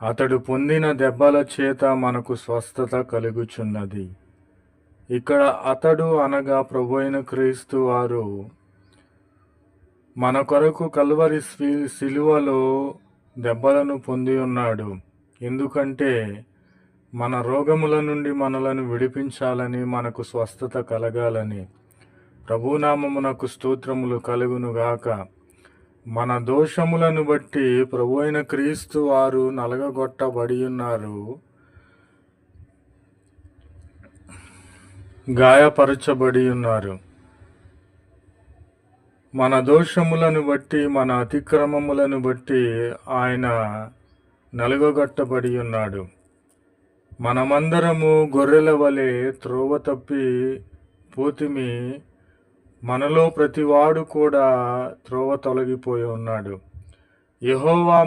అతడు పొందిన దెబ్బల చేత మనకు స్వస్థత కలుగుచున్నది. ఇక్కడ అతడు అనగా ప్రభువైన క్రీస్తు వారు మన కొరకు కల్వరి శిలువలో దెబ్బలను పొంది ఉన్నాడు. ఎందుకంటే మన రోగముల నుండి మనలను విడిపించాలని, మనకు స్వస్థత కలగాలని. ప్రభునామమునకు స్తోత్రములు కలుగునుగాక. మన దోషములను బట్టి ప్రభువైన క్రీస్తు వారు నలగగొట్టబడి ఉన్నారు, గాయపరచబడి ఉన్నారు. మన దోషములను బట్టి, మన అతిక్రమములను బట్టి ఆయన నలుగగొట్టబడి ఉన్నాడు. మనమందరము గొర్రెల వలె త్రోవ తప్పి పోతిమి, మనలో ప్రతివాడు కూడా త్రోవ తొలగిపోయి ఉన్నాడు. యెహోవా